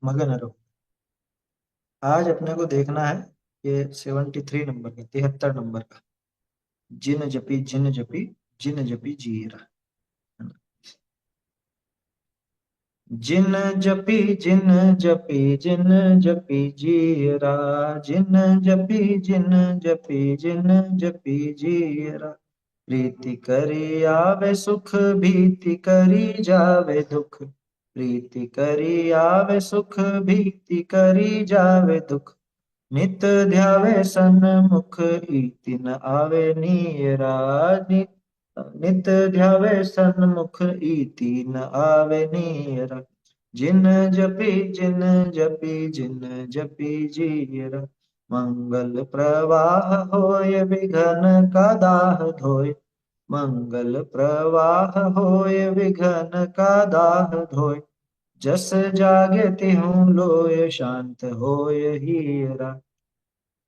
मगन रहो। आज अपने को देखना है ये 73 नंबर का, 73 नंबर का। जिन जपी जिन जपी जीरा, है ना? जिन जपी जिन जपी जिन जपी जीरा, जिन जपी जिन जपी जिन जपी जीरा। प्रीति करी आवे सुख, भीति करी जावे दुख। प्रीति करी आवे सुख, भीति करी जावे दुख। नित ध्यावे सन्मुख, इति न आवे नीरा। नित ध्यावे सन्मुख, इति न आवे नीरा। जिन जपी जिन जपी जिन जपी जीरा। मंगल प्रवाह होय, विघन का दाह धोय। मंगल प्रवाह होय, विघन का दाह धोय। जस जागे तिहुँ लोय, शांत होय हीरा।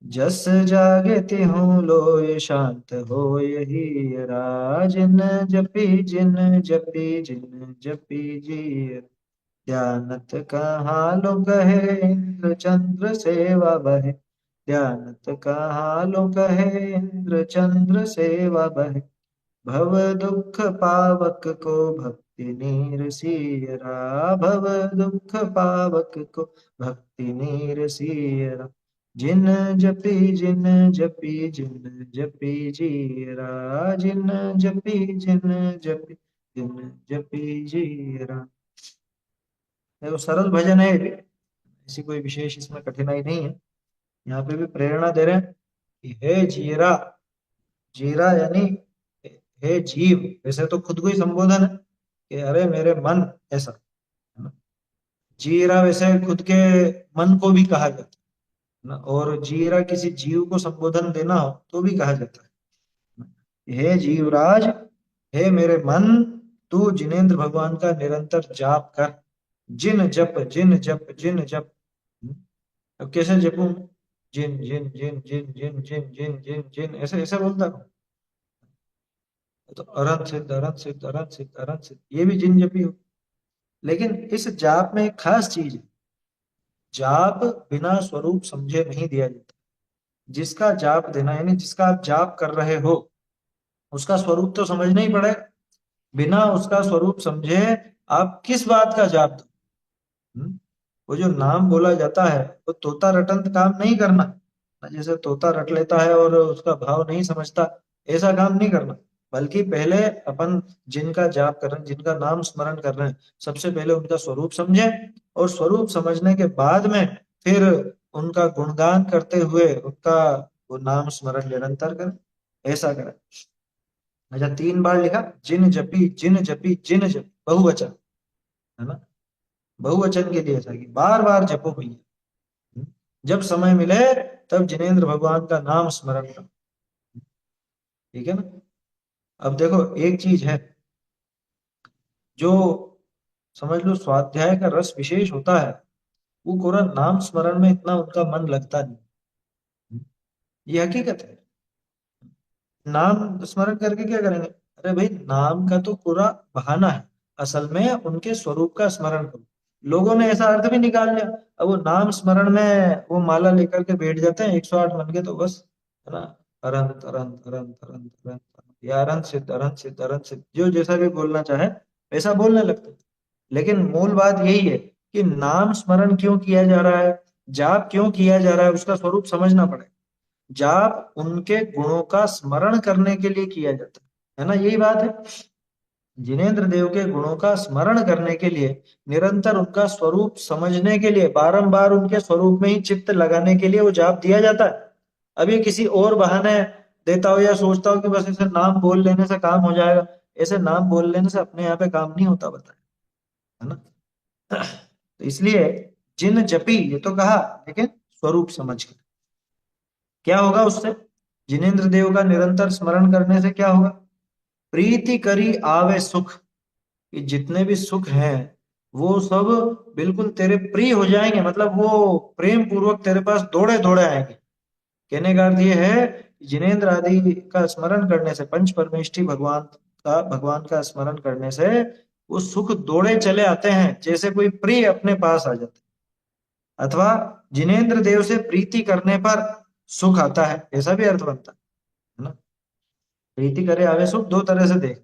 जस जागे तिहुँ लोय, शांत होय हीरा। जिन जपी जिन जपी जिन जपी जीर। ध्यानत कहाँ लो कहे, इंद्र चंद्र सेवा बहे। ध्यानत कहाँ लो कहे, इंद्र चंद्र सेवा बहे। भव दुख पावक को, भक्ति नीर सियरा। भव दुख पावक को, भक्ति नीर सियरा। जिन जपी जिन जपी जिन जपी जीरा। जिन जपी जिन जपी जिन जपी जीरा। देखो सरल भजन है ये, ऐसी कोई विशेष इसमें कठिनाई नहीं है। यहाँ पे भी प्रेरणा दे रहे हैं कि हे जीरा। जीरा यानी हे जीव। वैसे तो खुद को ही संबोधन है कि अरे मेरे मन, ऐसा, है ना? जीरा वैसे खुद के मन को भी कहा जाता है ना, और जीरा किसी जीव को संबोधन देना हो तो भी कहा जाता है। हे जीवराज, हे मेरे मन, तू जिनेंद्र भगवान का निरंतर जाप कर। जिन जप जिन जप जिन जप। अब कैसे जपूं? जिन जिन जिन जिन जिन जिन जिन जिन जिन, ऐसे ऐसे बोलता हूँ। तो अरहत सिद्ध अरहत सिद्ध अरहत सिद्ध अरहत सिद्ध, ये भी जिन जपी हो। लेकिन इस जाप में एक खास चीज है। जाप बिना स्वरूप समझे नहीं दिया जाता। जिसका जाप देना, यानी जिसका आप जाप कर रहे हो, उसका स्वरूप तो समझना ही पड़ेगा। बिना उसका स्वरूप समझे आप किस बात का जाप दो? वो जो नाम बोला जाता है, वो तोता रटंत काम नहीं करना। जैसे तोता रट लेता है और उसका भाव नहीं समझता, ऐसा काम नहीं करना। बल्कि पहले अपन जिनका जाप कर रहे हैं, जिनका नाम स्मरण कर रहे हैं, सबसे पहले उनका स्वरूप समझे। और स्वरूप समझने के बाद में फिर उनका गुणगान करते हुए उनका वो नाम स्मरण निरंतर करें। ऐसा करें। अच्छा, 3 बार लिखा, जिन जपी जिन जपी जिन जपी, बहुवचन, है ना? बहुवचन के लिए ऐसा कि बार बार जपो भैया। जब समय मिले तब जिनेंद्र भगवान का नाम स्मरण करो। ठीक है ना? अब देखो एक चीज है, जो समझ लो स्वाध्याय का रस विशेष होता है, वो पूरा नाम स्मरण में इतना उनका मन लगता नहीं। ये हकीकत है। नाम स्मरण करके क्या करेंगे? अरे भाई, नाम का तो पूरा बहाना है, असल में उनके स्वरूप का स्मरण करो। लोगों ने ऐसा अर्थ भी निकाल लिया, अब वो नाम स्मरण में वो माला लेकर के बैठ जाते हैं 108 मन के, तो बस, है ना? अरंत अरंत अरंत अरंत अरंत अरंत, या अरंत सिद्ध अरंत सिद्ध अरंत सिद्ध, जो जैसा भी बोलना चाहे वैसा बोलने लगते हैं। लेकिन मूल बात यही है कि नाम स्मरण क्यों किया जा रहा है, जाप क्यों किया जा रहा है, उसका स्वरूप समझना पड़ेगा। जाप उनके गुणों का स्मरण करने के लिए किया जाता है ना? यही बात है। जिनेंद्र देव के गुणों का स्मरण करने के लिए, निरंतर उनका स्वरूप समझने के लिए, बारंबार उनके स्वरूप में ही चित्त लगाने के लिए वो जाप दिया जाता है। अब ये किसी और बहाने देता हो या सोचता हो कि बस ऐसे नाम बोल लेने से काम हो जाएगा, ऐसे नाम बोल लेने से अपने यहाँ पे काम नहीं होता, बताए, है ना? तो इसलिए जिन जपी, ये तो कहा, लेकिन स्वरूप समझ के क्या होगा उससे? जिनेंद्र देव का निरंतर स्मरण करने से क्या होगा? प्रीति करी आवे सुख। कि जितने भी सुख हैं वो सब बिल्कुल तेरे प्रिय हो जाएंगे, मतलब वो प्रेम पूर्वक तेरे पास दौड़े दौड़े आएंगे। कहने का अर्थ ये है कि जिनेंद्र आदि का स्मरण करने से, पंच परमेष्ठी भगवान का स्मरण करने से वो सुख दौड़े चले आते हैं, जैसे कोई प्रिय अपने पास आ जाता है। अथवा जिनेंद्र देव से प्रीति करने पर सुख आता है, ऐसा भी अर्थ बनता है ना। प्रीति करे आवे सुख, दो तरह से देख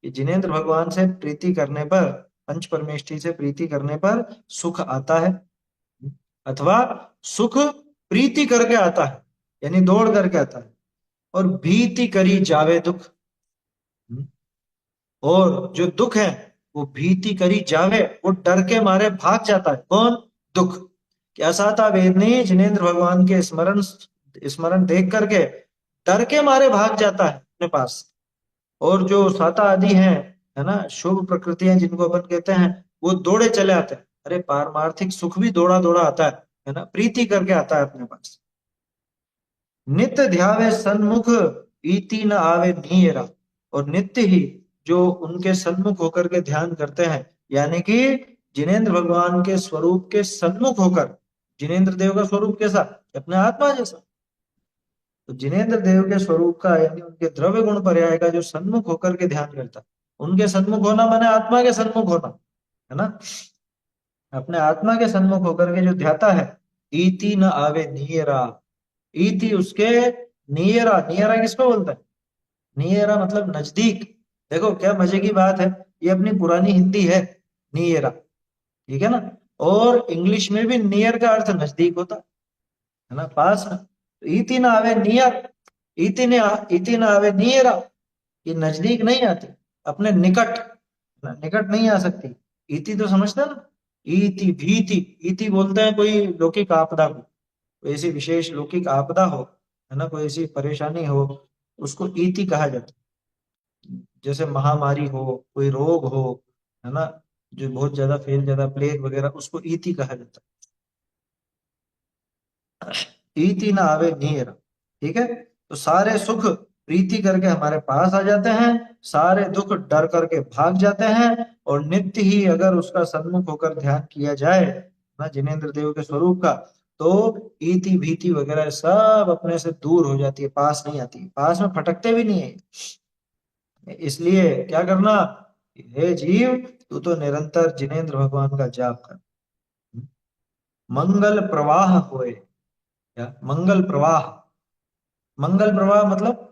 कि जिनेंद्र भगवान से प्रीति करने पर, पंच परमेष्ठी से प्रीति करने पर सुख आता है, अथवा सुख प्रीति करके आता है, यानी दौड़ करके आता है। और भीति करी जावे दुख, और जो दुख है वो भीति करी जावे, वो डर के मारे भाग जाता है। कौन? दुख। क्या साता वेदनी जिनेंद्र भगवान के स्मरण स्मरण देख करके डर के मारे भाग जाता है अपने पास। और जो साता आदि हैं, है ना, शुभ प्रकृतियां जिनको अपन कहते हैं, वो दौड़े चले आते हैं। अरे पारमार्थिक सुख भी दौड़ा दौड़ा आता है ना, प्रीति करके आता है अपने पास। नित्य ध्यावे सन्मुख, इति न आवे नीरा। और नित्य ही जो उनके सन्मुख होकर के ध्यान करते हैं, यानी कि जिनेंद्र भगवान के स्वरूप के सन्मुख होकर, जिनेंद्र देव का स्वरूप कैसा? अपने आत्मा जैसा। तो जिनेंद्र देव के स्वरूप का, यानी उनके द्रव्य गुण पर्याय का जो सन्मुख होकर के ध्यान करता है, उनके सन्मुख होना माने आत्मा के सन्मुख होना, है ना। अपने आत्मा के सन्मुख होकर के जो ध्याता है, इति न आवे नियरा। इति उसके, नियरा, नियरा किसको बोलते हैं? नियरा मतलब नजदीक। देखो क्या मजे की बात है, ये अपनी पुरानी हिंदी है, नियरा, ठीक है ना। और इंग्लिश में भी नियर का अर्थ नजदीक होता है ना, पास में। तो इति ना आवे नियर, इति ना आवे नियरा, ये नजदीक नहीं आती, अपने निकट, निकट नहीं आ सकती। इति तो समझते ना, इति भीति। इति बोलते हैं कोई लौकिक आपदा को, कोई ऐसी विशेष लौकिक आपदा हो, है ना, कोई ऐसी परेशानी हो, उसको इति कहा जाता है। जैसे महामारी हो, कोई रोग हो, है ना, जो बहुत ज्यादा फैल जाता, प्लेग वगैरह, उसको इति कहा जाता है। इति ना आवे नीर, ठीक है। तो सारे सुख प्रीति करके हमारे पास आ जाते हैं, सारे दुख डर करके भाग जाते हैं। और नित्य ही अगर उसका सन्मुख होकर ध्यान किया जाए ना, जिनेंद्र देव के स्वरूप का, तो इति भीति वगैरह सब अपने से दूर हो जाती है, पास नहीं आती, पास में फटकते भी नहीं है। इसलिए क्या करना? हे जीव, तू तो निरंतर जिनेंद्र भगवान का जाप कर। मंगल प्रवाह होए, क्या मंगल प्रवाह? मंगल प्रवाह मतलब,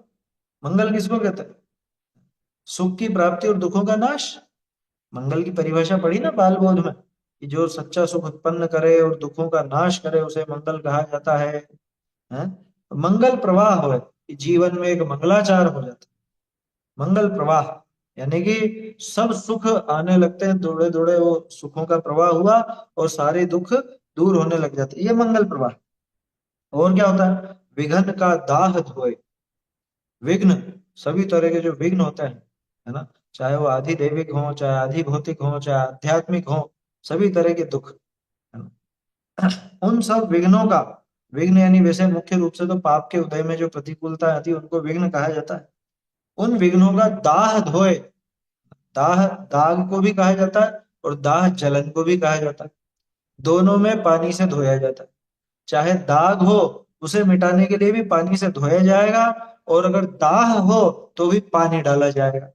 मंगल किसको कहते हैं? सुख की प्राप्ति और दुखों का नाश। मंगल की परिभाषा पढ़ी ना बाल बोध में, कि जो सच्चा सुख उत्पन्न करे और दुखों का नाश करे, उसे मंगल कहा जाता है। हैं? मंगल प्रवाह हो, कि जीवन में एक मंगलाचार हो जाता है। मंगल प्रवाह यानी कि सब सुख आने लगते हैं, दौड़े दौड़े वो सुखों का प्रवाह हुआ, और सारे दुख दूर होने लग जाते हैं, ये मंगल प्रवाह। और क्या होता है? विघ्न का दाह धोए। विघ्न, सभी तरह के जो विघ्न होते हैं, है ना, चाहे वो आधि दैविक हो, चाहे आधि भौतिक हो, चाहे आध्यात्मिक हो, सभी तरह के दुख, है ना, उन सब विघ्नों का, विघ्न यानी वैसे मुख्य रूप से तो पाप के उदय में जो प्रतिकूलता आती है उनको विघ्न कहा जाता है। उन विघ्नों का दाह धोए। दाह, दाग को भी कहा जाता है और दाह जलन को भी कहा जाता है। दोनों में पानी से धोया जाता है। चाहे दाग हो, उसे मिटाने के लिए भी पानी से धोया जाएगा, और अगर दाह हो तो भी पानी डाला जाएगा।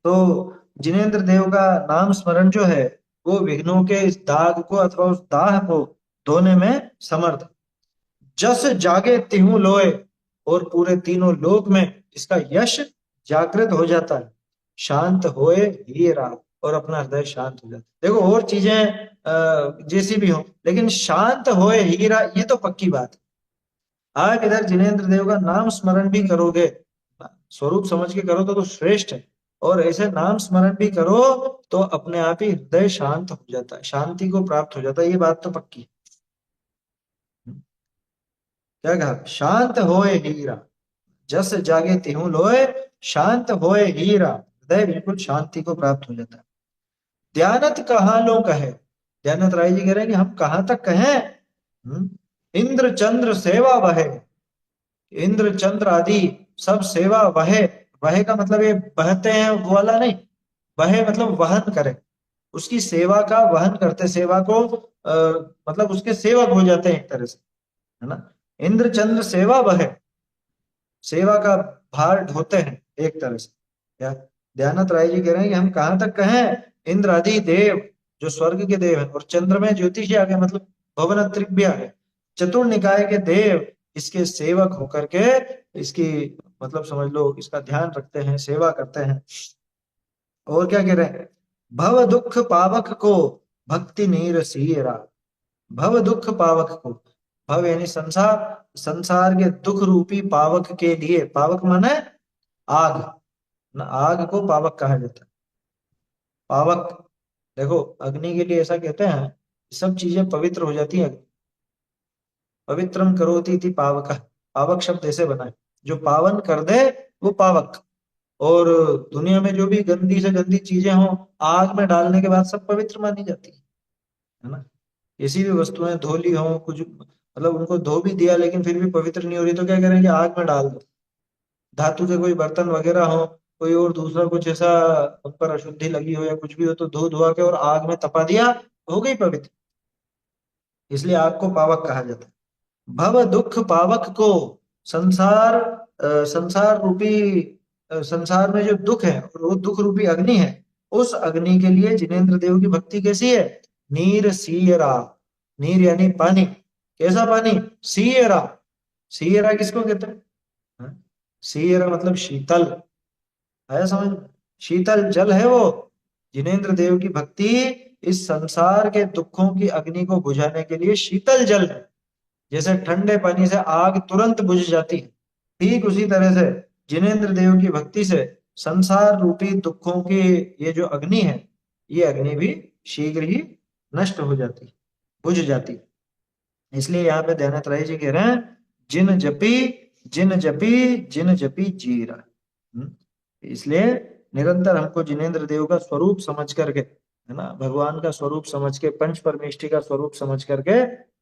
तो जिनेंद्र देव का नाम स्मरण जो है, वो विघ्नों के इस दाग को अथवा उस दाह को धोने में समर्थ है। जस जागे तिहु लोए, और पूरे तीनों लोक में इसका यश जागृत हो जाता है। शांत होए हीरा, और अपना हृदय शांत हो जाता है। देखो और चीजें जैसी भी हो, लेकिन शांत होए हीरा, ये तो पक्की बात है। आप इधर जिनेंद्र देव का नाम स्मरण भी करोगे, स्वरूप समझ के करो तो श्रेष्ठ है। और ऐसे नाम स्मरण भी करो तो अपने आप ही हृदय शांत हो जाता है, शांति को प्राप्त हो जाता है, ये बात तो पक्की है। क्या कहा? शांत होए हीरा, जस जागे तिहु लोए, शांत होए हीरा, हृदय बिल्कुल शांति को प्राप्त हो जाता है। दयानत कहाँ लो कहे, दयानत राय जी कह रहे हैं कि हम कहाँ तक कहें। इंद्र चंद्र सेवा वहे, इंद्र चंद्र आदि सब सेवा वहे। वहे का मतलब ये बहते हैं वो वाला नहीं, वहे मतलब वहन करे, उसकी सेवा का वहन करते, सेवा को मतलब उसके सेवक हो जाते हैं एक तरह से, है ना। इंद्र चंद्र सेवा वहे, सेवा का भार ढोते हैं एक तरह से। क्या दयानंद राय जी कह रहे हैं कि हम कहाँ तक कहें, इंद्र आदि देव जो स्वर्ग के देव हैं, और चंद्र में ज्योतिषी आ गए, मतलब भवनत्रय्य है, चतुर निकाय के देव इसके सेवक होकर के इसकी मतलब समझ लो इसका ध्यान रखते हैं, सेवा करते हैं। और क्या कह रहे हैं, भव दुख पावक को भक्ति नीर सीरा। भव दुख पावक को, भव यानी संसार, संसार के दुख रूपी पावक के लिए, पावक माने आग ना, आग को पावक कहा जाता है। पावक, देखो अग्नि के लिए ऐसा कहते हैं, सब चीजें पवित्र हो जाती है। पवित्रम करोति इति पावक, पावक शब्द ऐसे बना है, जो पावन कर दे वो पावक। और दुनिया में जो भी गंदी से गंदी चीजें हो, आग में डालने के बाद सब पवित्र मानी जाती है ना। किसी भी वस्तुएं धो ली हो, कुछ मतलब उनको धो भी दिया लेकिन फिर भी पवित्र नहीं हो रही, तो क्या करेंगे, आग में डाल दो। धातु के कोई बर्तन वगैरह हो, कोई और दूसरा कुछ ऐसा उन पर अशुद्धि लगी हो या कुछ भी हो, तो धो धुआ के और आग में तपा दिया, हो गई पवित्र। इसलिए आग को पावक कहा जाता है। भव दुख पावक को, संसार संसार रूपी संसार में जो दुख है और वो दुख रूपी अग्नि है, उस अग्नि के लिए जिनेंद्र देव की भक्ति कैसी है, नीर सीयरा। नीर यानी पानी, कैसा पानी, सीयरा। सीयरा किसको कहते हैं, हाँ? सीयरा मतलब शीतल, आया समझ में? शीतल जल है वो। जिनेंद्र देव की भक्ति इस संसार के दुखों की अग्नि को बुझाने के लिए शीतल जल है। जैसे ठंडे पानी से आग तुरंत बुझ जाती है, ठीक उसी तरह से जिनेंद्र देव की भक्ति से संसार रूपी दुखों की ये जो अग्नि है, ये अग्नि भी शीघ्र ही नष्ट हो जाती है, बुझ जाती है। इसलिए यहाँ पे ध्यानात्रय जी कह रहे हैं, जिन जपी जिन जपी जिन जपी जीरा। इसलिए निरंतर हमको जिनेंद्र देव का स्वरूप समझ करके, है ना, भगवान का स्वरूप समझ के, पंच परमेष्टि का स्वरूप समझ करके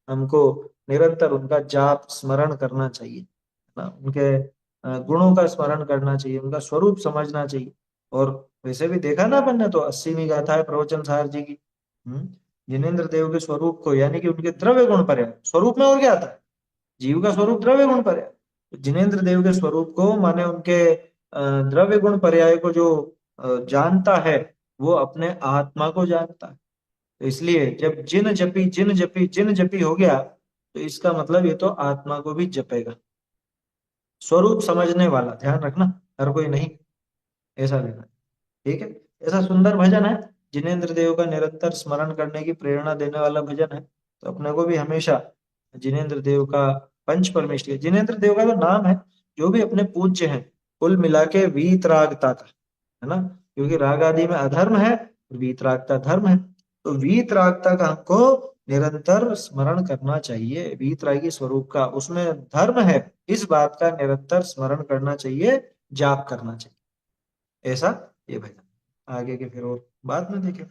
हमको निरंतर उनका जाप स्मरण करना चाहिए, है ना, उनके गुणों का स्मरण करना चाहिए, उनका स्वरूप समझना चाहिए। और वैसे भी देखा ना अपन ने, तो 80वीं गाथा है प्रवचन सार जी की। हम्म, जिनेंद्र देव के स्वरूप को, यानी कि उनके द्रव्य गुण पर है, स्वरूप में और क्या आता है, जीव का स्वरूप द्रव्य गुण पर है। तो जिनेंद्र देव के स्वरूप को माने उनके द्रव्य गुण पर्याय को जो जानता है, वो अपने आत्मा को जानता है। तो इसलिए जब जिन जपी जिन जपी जिन जपी हो गया, तो इसका मतलब ये तो आत्मा को भी जपेगा। स्वरूप समझने वाला, ध्यान रखना, हर कोई नहीं, ऐसा लेना, ठीक है। ऐसा सुंदर भजन है, जिनेंद्र देव का निरंतर स्मरण करने की प्रेरणा देने वाला भजन है। तो अपने को भी हमेशा जिनेंद्र देव का, पंच परमेष्टि जिनेंद्र देव का जो नाम है, जो भी अपने पूज्य हैं, कुल मिला के वीतरागता का, है ना, क्योंकि राग आदि में अधर्म है, वीतरागता धर्म है। तो वीतरागता का हमको निरंतर स्मरण करना चाहिए, वीतरागी स्वरूप का, उसमें धर्म है, इस बात का निरंतर स्मरण करना चाहिए, जाप करना चाहिए। ऐसा ये भजन, आगे के फिर और बाद में देखें।